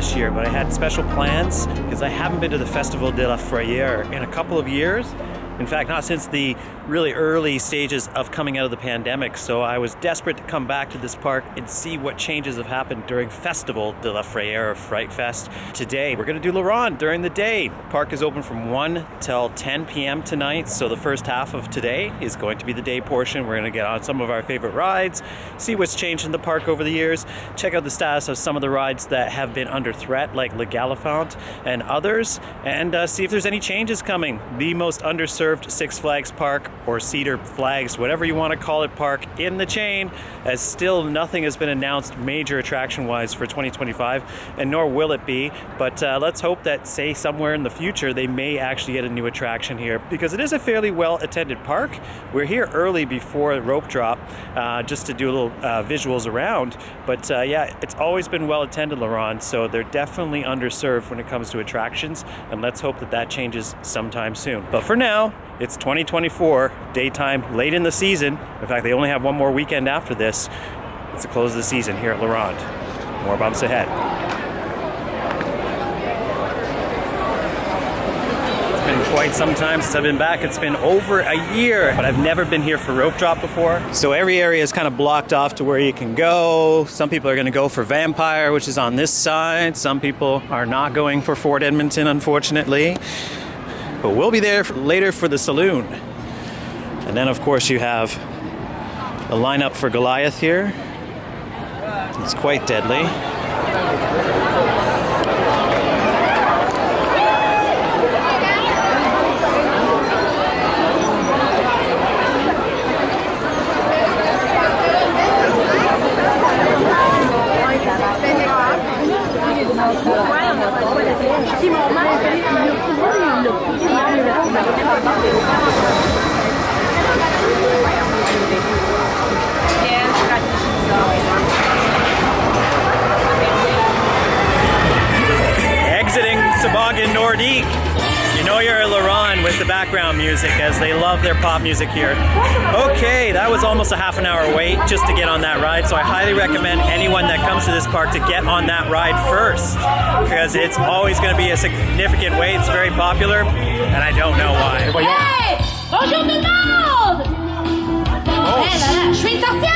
this year, but I had special plans because I haven't been to the Festival de la Frayeur in a couple of years. In fact, not since the really early stages of coming out of the pandemic. So I was desperate to come back to this park and see what changes have happened during Festival de la Frayeur or Fright Fest. Today, we're going to do La Ronde during the day. Park is open from 1 till 10 p.m. tonight. So the first half of today is going to be the day portion. We're going to get on some of our favorite rides, see what's changed in the park over the years, check out the status of some of the rides that have been under threat, like Le Goliath and others, and see if there's any changes coming. The most underserved Six Flags park, or Cedar Flags, whatever you want to call it, park in the chain, as still nothing has been announced major attraction wise for 2025, and nor will it be. But let's hope that, say, somewhere in the future they may actually get a new attraction here, because it is a fairly well attended park. We're here early before the rope drop just to do a little visuals around, but yeah, it's always been well attended, La Ronde, so they're definitely underserved when it comes to attractions, and let's hope that that changes sometime soon. But for now, it's 2024, daytime, late in the season. In fact, they only have one more weekend after this. It's the close of the season here at La Ronde. More bumps ahead. It's been quite some time since I've been back. It's been over a year, but I've never been here for rope drop before. So every area is kind of blocked off to where you can go. Some people are going to go for Vampire, which is on this side. Some people are not going for Fort Edmonton, unfortunately. But we'll be there later for the Saloon. And then, of course, you have the lineup for Goliath here. It's quite deadly. Exiting Toboggan Nordique. You know you're at La Ronde with the background music, as they love their pop music here. Okay, that was almost a half an hour wait just to get on that ride, so I highly recommend anyone that comes to this park to get on that ride first, because it's always going to be a significant wait. It's very popular, and I don't know why. Hey! Bonjour tout le monde! Oh là là, je suis une sorcière!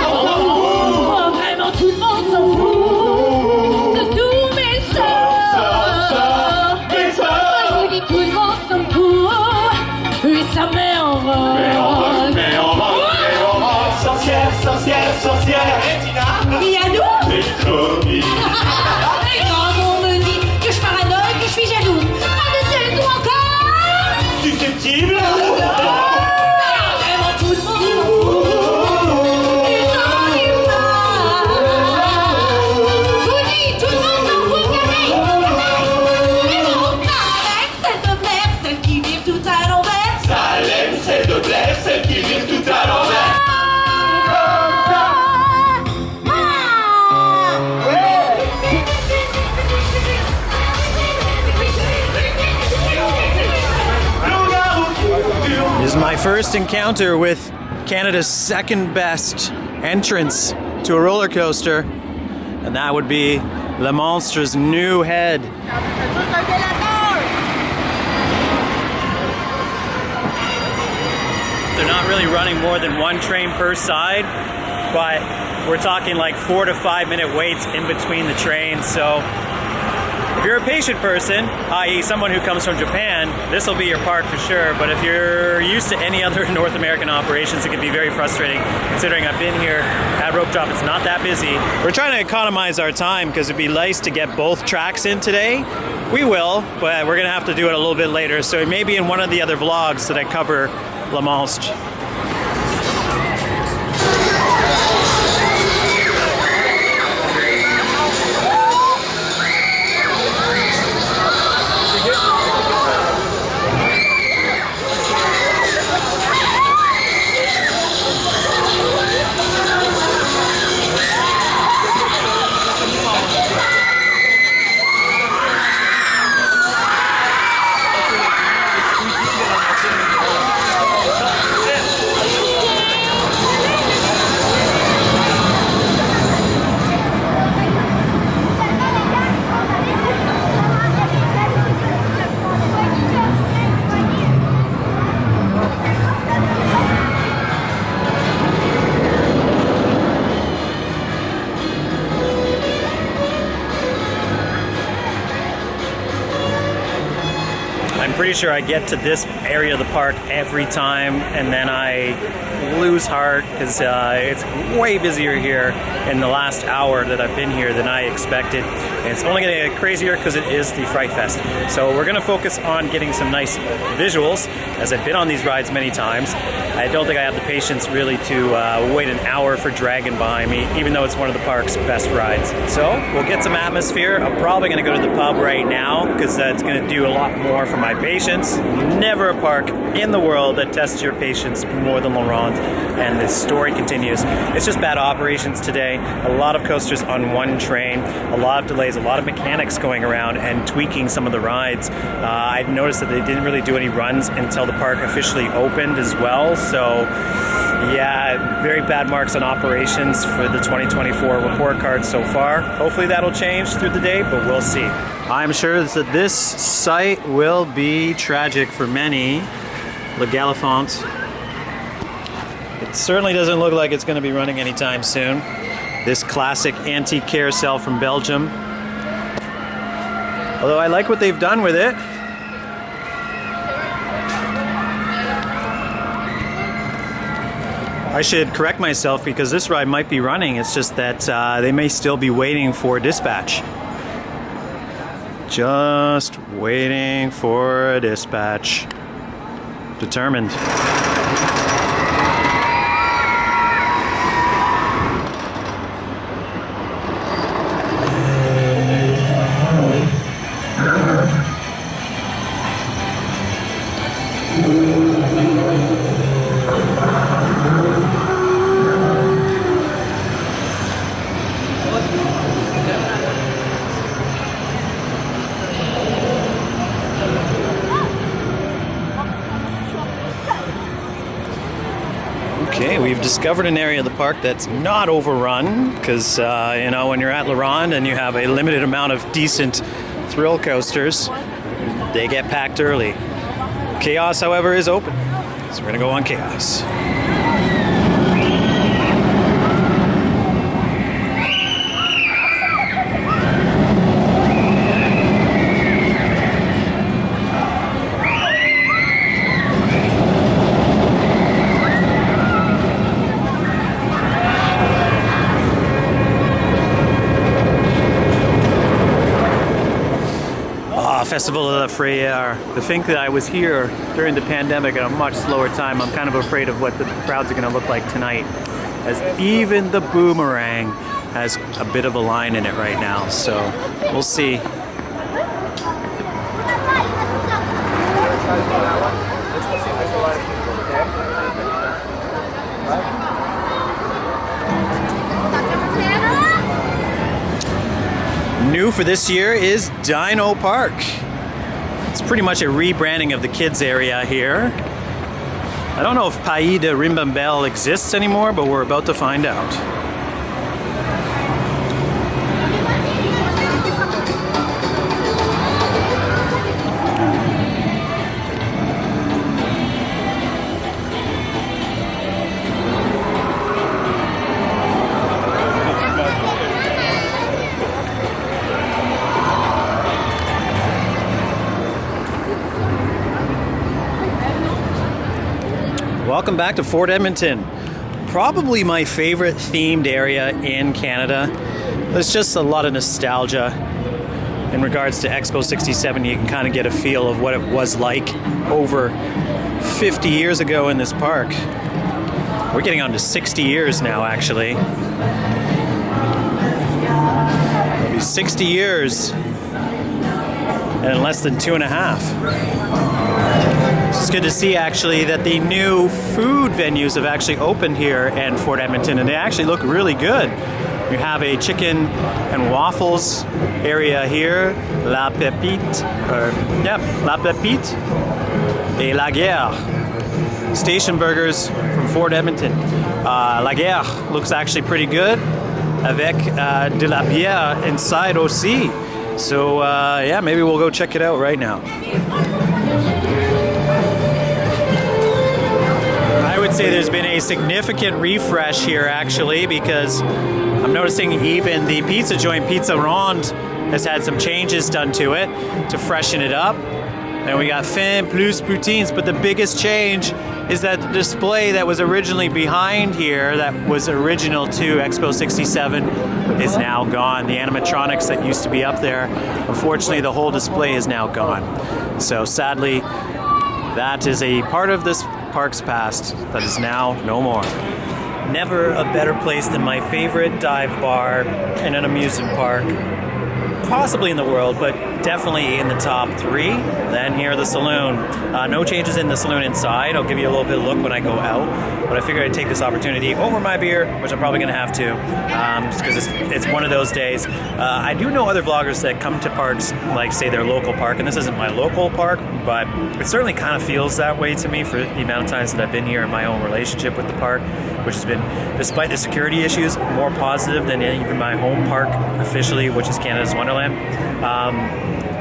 Oh, vraiment tout le monde s'en fout de tous mes sorts! Je vous dis tout le monde s'en fout et ça met en robe! Mais en robe, sorcière, sorcière, sorcière! Et à nous? C'est Tommy! Et quand on me dit que je paranoïe, que je suis jalouse, pas de tel ou encore susceptible! This is my first encounter with Canada's second best entrance to a roller coaster, and that would be Le Monstre's new head. They're not really running more than one train per side, but we're talking like 4 to 5 minute waits in between the trains. So if you're a patient person, i.e. someone who comes from Japan, this will be your park for sure. But if you're used to any other North American operations, it can be very frustrating, considering I've been here at Rope Drop. It's not that busy. We're trying to economize our time because it'd be nice to get both tracks in today. We will, but we're gonna have to do it a little bit later. So it may be in one of the other vlogs that I cover Le Monstre. I'm pretty sure I get to this area of the park every time, and then I lose heart because it's way busier here in the last hour that I've been here than I expected. And it's only going to get crazier because it is the Fright Fest. So we're going to focus on getting some nice visuals, as I've been on these rides many times. I don't think I have the patience really to wait an hour for Dragon behind me, even though it's one of the park's best rides. So we'll get some atmosphere. I'm probably going to go to the pub right now because that's going to do a lot more for my patience. Never a park in the world that tests your patience more than La Ronde, and the story continues. It's just bad operations today. A lot of coasters on one train, a lot of delays, a lot of mechanics going around and tweaking some of the rides. I noticed that they didn't really do any runs until the park officially opened as well. So yeah, very bad marks on operations for the 2024 report card so far. Hopefully that'll change through the day, but we'll see. I'm sure that this site will be tragic for many. Le Goliath. It certainly doesn't look like it's going to be running anytime soon. This classic antique carousel from Belgium. Although I like what they've done with it. I should correct myself because this ride might be running. It's just that they may still be waiting for dispatch. Just waiting for a dispatch. Determined. Okay, we've discovered an area of the park that's not overrun because, you know, when you're at La Ronde and you have a limited amount of decent thrill coasters, they get packed early. Chaos, however, is open, so we're going to go on Chaos. Festival of the Frayeur. To think that I was here during the pandemic at a much slower time, I'm kind of afraid of what the crowds are going to look like tonight, as even the boomerang has a bit of a line in it right now, so we'll see. New for this year is Dino Park. It's pretty much a rebranding of the kids area here. I don't know if Pays de Rimbambelle exists anymore, but we're about to find out. Welcome back to Fort Edmonton. Probably my favorite themed area in Canada. There's just a lot of nostalgia in regards to Expo 67. You can kind of get a feel of what it was like over 50 years ago in this park. We're getting on to 60 years now, actually. It'll be 60 years in less than 2.5. It's good to see actually that the new food venues have actually opened here in Fort Edmonton, and they actually look really good. You have a chicken and waffles area here, La Pépite, La Pépite et La Guerre. Station burgers from Fort Edmonton. La Guerre looks actually pretty good, avec de la bière inside aussi. So yeah, maybe we'll go check it out right now. I would say there's been a significant refresh here actually, because I'm noticing even the pizza joint, Pizza Ronde, has had some changes done to it to freshen it up. And we got fin plus poutines, but the biggest change is that the display that was originally behind here, that was original to Expo 67, is now gone. The animatronics that used to be up there, unfortunately the whole display is now gone. So sadly, that is a part of this park's past that is now no more. Never a better place than my favorite dive bar in an amusement park, possibly in the world, but definitely in the top 3. Then here, the Saloon. No changes in the Saloon inside. I'll give you a little bit of look when I go out, but I figured I'd take this opportunity over my beer, which I'm probably going to have to, just because it's one of those days. I do know other vloggers that come to parks, like say their local park, and this isn't my local park, but it certainly kind of feels that way to me for the amount of times that I've been here in my own relationship with the park, which has been, despite the security issues, more positive than even my home park officially, which is Canada's Wonderland.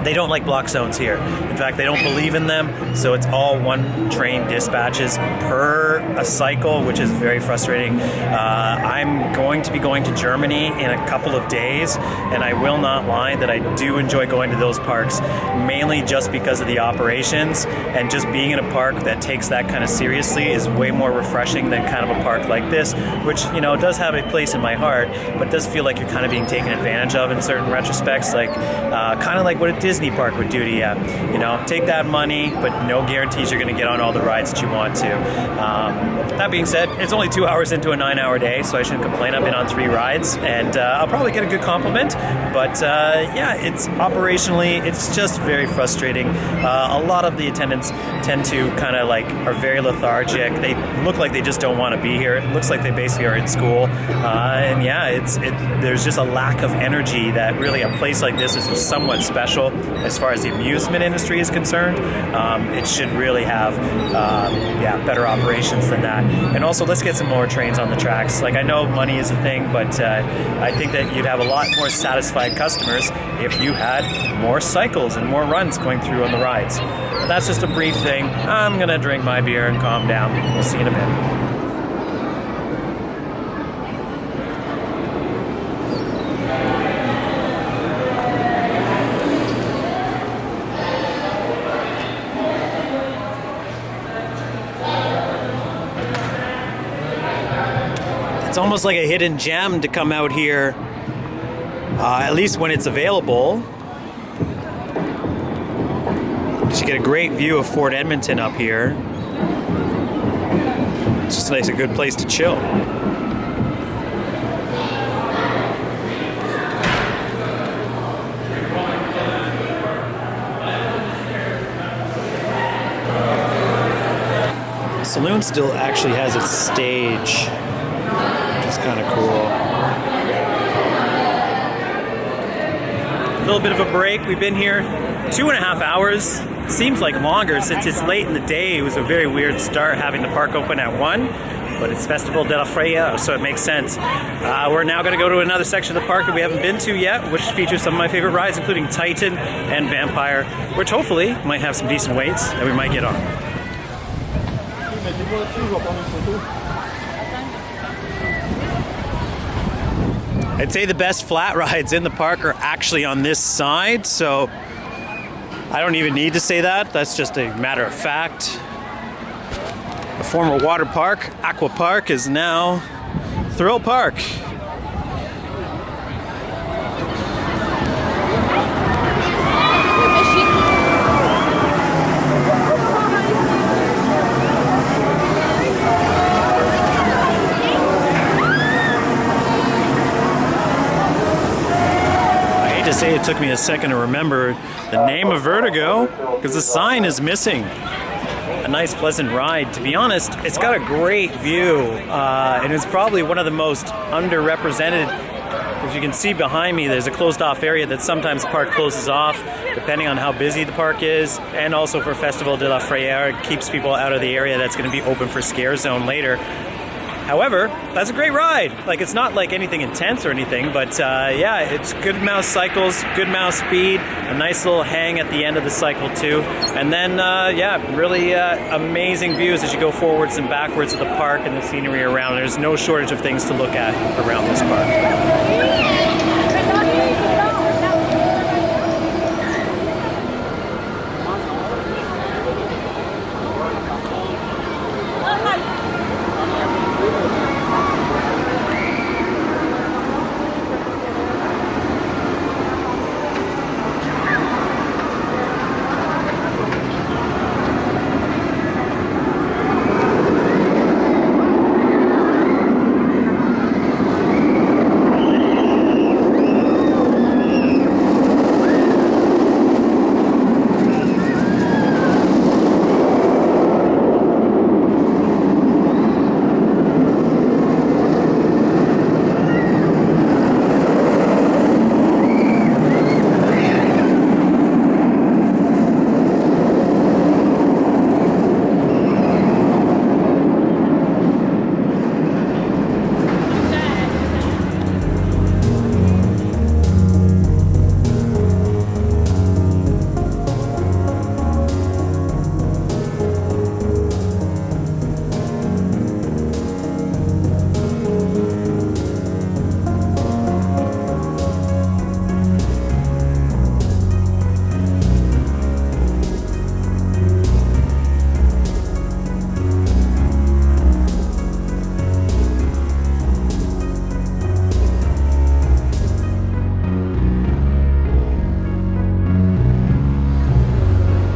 They don't like block zones here. In fact, they don't believe in them, so it's all one train dispatches per a cycle, which is very frustrating. I'm going to be going to Germany in a couple of days, and I will not lie that I do enjoy going to those parks, mainly just because of the operations, and just being in a park that takes that kind of seriously is way more refreshing than kind of a park like this, which, you know, does have a place in my heart, but does feel like you're kind of being taken advantage of in certain retrospects, like kind of like what a Disney park would do to you. You know, take that money, but no guarantees you're going to get on all the rides that you want to. That being said, it's only 2 hours into a 9-hour day, so I shouldn't complain. I've been on 3 rides, and I'll probably get a good compliment, but yeah, it's operationally, it's just very frustrating. A lot of the attendants tend to kind of like are very lethargic. They look like they just don't want to be here. It looks like they basically are in school, and yeah, there's just a lack of energy that really a place like this is somewhat special as far as the amusement industry is concerned. It should really have yeah, better operations than that. And also, let's get some more trains on the tracks. Like, I know money is a thing, but I think that you'd have a lot more satisfied customers if you had more cycles and more runs going through on the rides. But that's just a brief thing. I'm gonna drink my beer and calm down. We'll see you in a bit. It's almost like a hidden gem to come out here, at least when it's available. You get a great view of Fort Edmonton up here. It's just a good place to chill. The Saloon still actually has its stage, which is kind of cool. A little bit of a break. We've been here 2.5 hours. Seems like longer since it's late in the day. It was a very weird start having the park open at 1, but it's Festival de la Frayeur, so it makes sense. We're now going to go to another section of the park that we haven't been to yet, which features some of my favorite rides, including Titan and Vampire, which hopefully might have some decent waits that we might get on. I'd say the best flat rides in the park are actually on this side, so I don't even need to say that. That's just a matter of fact. The former water park, Aqua Park, is now Thrill Park. To say it took me a second to remember the name of Vertigo because the sign is missing. A nice pleasant ride. To be honest, it's got a great view and it's probably one of the most underrepresented. As you can see behind me, there's a closed off area that sometimes the park closes off depending on how busy the park is, and also for Festival de la Frayeur, it keeps people out of the area that's going to be open for Scare Zone later. However, that's a great ride. Like, it's not like anything intense or anything, but yeah, it's good amount of cycles, good amount of speed, a nice little hang at the end of the cycle too. And then, yeah, really amazing views as you go forwards and backwards of the park and the scenery around. There's no shortage of things to look at around this park.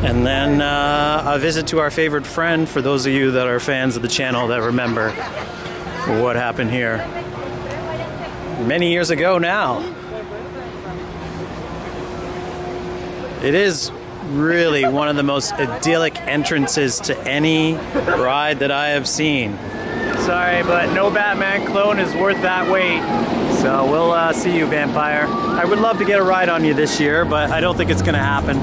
And then a visit to our favorite friend, for those of you that are fans of the channel that remember what happened here many years ago now. It is really one of the most idyllic entrances to any ride that I have seen. Sorry, but no Batman clone is worth that wait. So we'll see you, Vampire. I would love to get a ride on you this year, but I don't think it's gonna happen.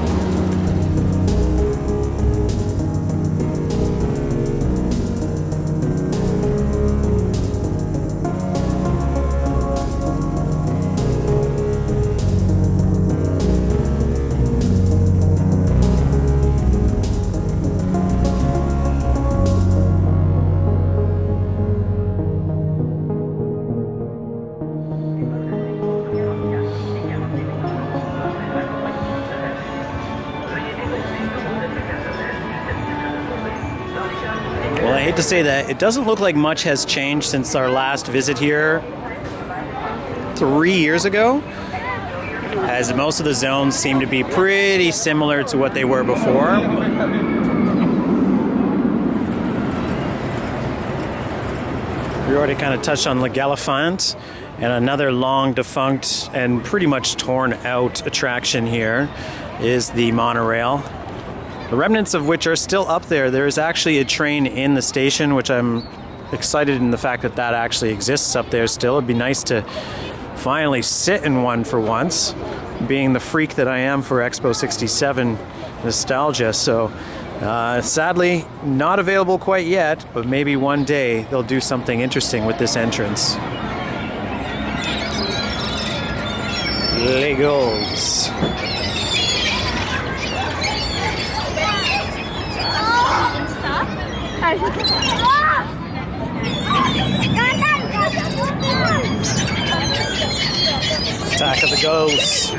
Well, I hate to say that, it doesn't look like much has changed since our last visit here 3 years ago, as most of the zones seem to be pretty similar to what they were before. We already kind of touched on Le Goliath, and another long defunct and pretty much torn out attraction here is the monorail. The remnants of which are still up there. There's actually a train in the station, which I'm excited in the fact that that actually exists up there still. It'd be nice to finally sit in one for once, being the freak that I am for Expo 67 nostalgia. So sadly, not available quite yet, but maybe one day they'll do something interesting with this entrance. Legos. Attack of the Ghosts.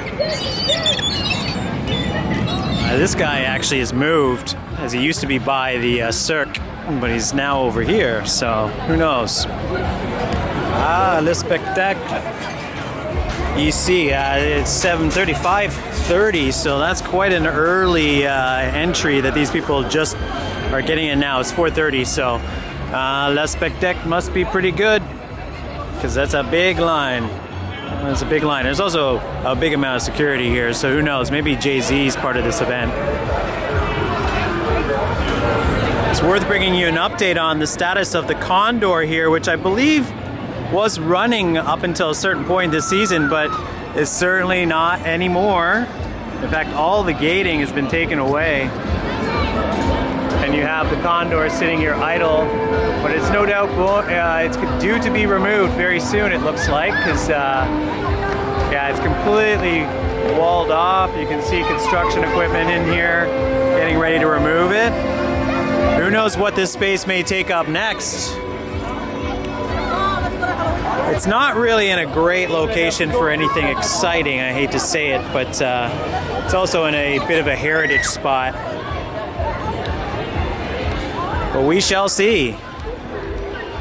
This guy actually has moved, as he used to be by the Cirque, but he's now over here, so who knows. Le spectacle. You see, it's 7:35:30, so that's quite an early entry that these people just are getting in now. It's 4:30, so Le spectacle must be pretty good, because that's a big line. It's a big line. There's also a big amount of security here, so who knows? Maybe Jay-Z's part of this event. It's worth bringing you an update on the status of the Condor here, which I believe was running up until a certain point this season, but is certainly not anymore. In fact, all the gating has been taken away. And you have the Condor sitting here idle, but it's no doubt it's due to be removed very soon, it looks like, because yeah, it's completely walled off. You can see construction equipment in here getting ready to remove it. Who knows what this space may take up next? It's not really in a great location for anything exciting, I hate to say it, but it's also in a bit of a heritage spot. But we shall see.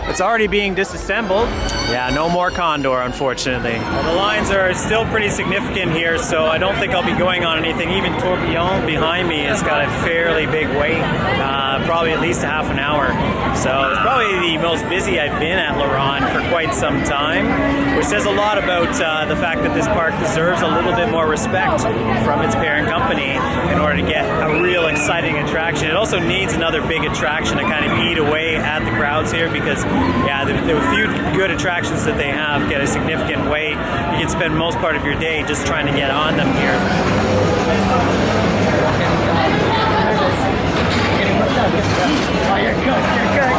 It's already being disassembled. Yeah, no more Condor, unfortunately. Well, the lines are still pretty significant here, so I don't think I'll be going on anything. Even Tourbillon behind me has got a fairly big wait, probably at least a half an hour. So it's probably the most busy I've been at La Ronde for quite some time, which says a lot about the fact that this park deserves a little bit more respect from its parent company in order to get a real exciting attraction. It also needs another big attraction to kind of eat away at the crowds here, because yeah, the few good attractions that they have get a significant wait. You can spend most part of your day just trying to get on them here. Oh, you're good, you're good.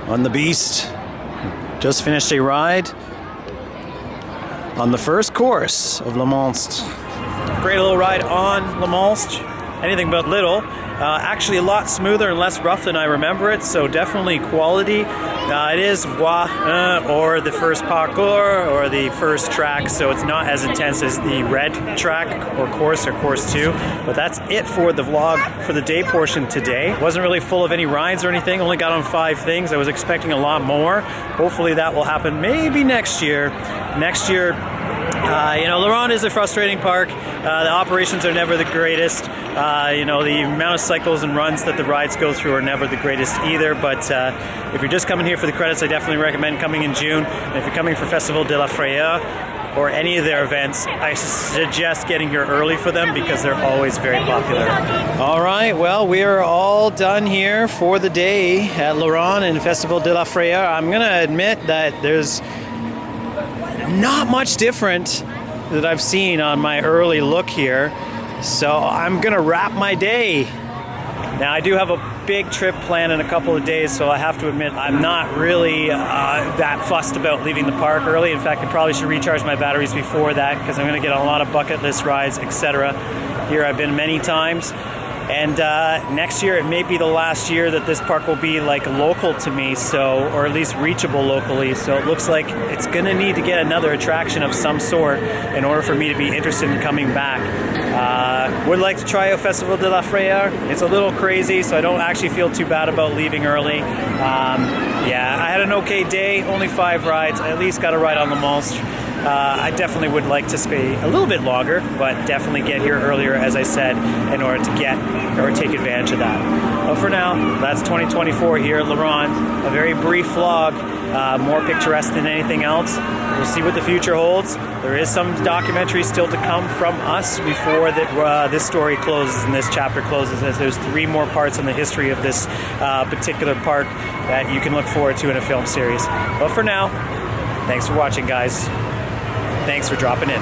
On the Beast, just finished a ride on the first course of Le Monstre. Great little ride on Le Monstre, anything but little. Actually a lot smoother and less rough than I remember it, so definitely quality. It is or the first parcours or the first track, so it's not as intense as the red track or course 2. But that's it for the vlog for the day portion today. Wasn't really full of any rides or anything, only got on 5 things. I was expecting a lot more. Hopefully that will happen maybe next year. La Ronde is a frustrating park. The operations are never the greatest. The amount of cycles and runs that the rides go through are never the greatest either. But if you're just coming here for the credits, I definitely recommend coming in June. And if you're coming for Festival de la Frayeur or any of their events, I suggest getting here early for them because they're always very popular. All right, well, we are all done here for the day at La Ronde and Festival de la Frayeur. I'm going to admit that there's not much different that I've seen on my early look here, so I'm gonna wrap my day. Now I do have a big trip planned in a couple of days, so I have to admit I'm not really that fussed about leaving the park early. In fact, I probably should recharge my batteries before that because I'm gonna get on a lot of bucket list rides, etc. Here I've been many times. And next year, it may be the last year that this park will be like local to me, or at least reachable locally. So it looks like it's going to need to get another attraction of some sort in order for me to be interested in coming back. Would like to try out Festival de la Frayeur. It's a little crazy, so I don't actually feel too bad about leaving early. I had an okay day, only 5 rides. I at least got a ride on the Monstre. I definitely would like to stay a little bit longer, but definitely get here earlier, as I said, in order to get or take advantage of that. But for now, that's 2024 here at La Ronde. A very brief vlog, more picturesque than anything else. We'll see what the future holds. There is some documentary still to come from us before this story closes and this chapter closes, as there's 3 more parts in the history of this particular park that you can look forward to in a film series. But for now, thanks for watching, guys. Thanks for dropping in.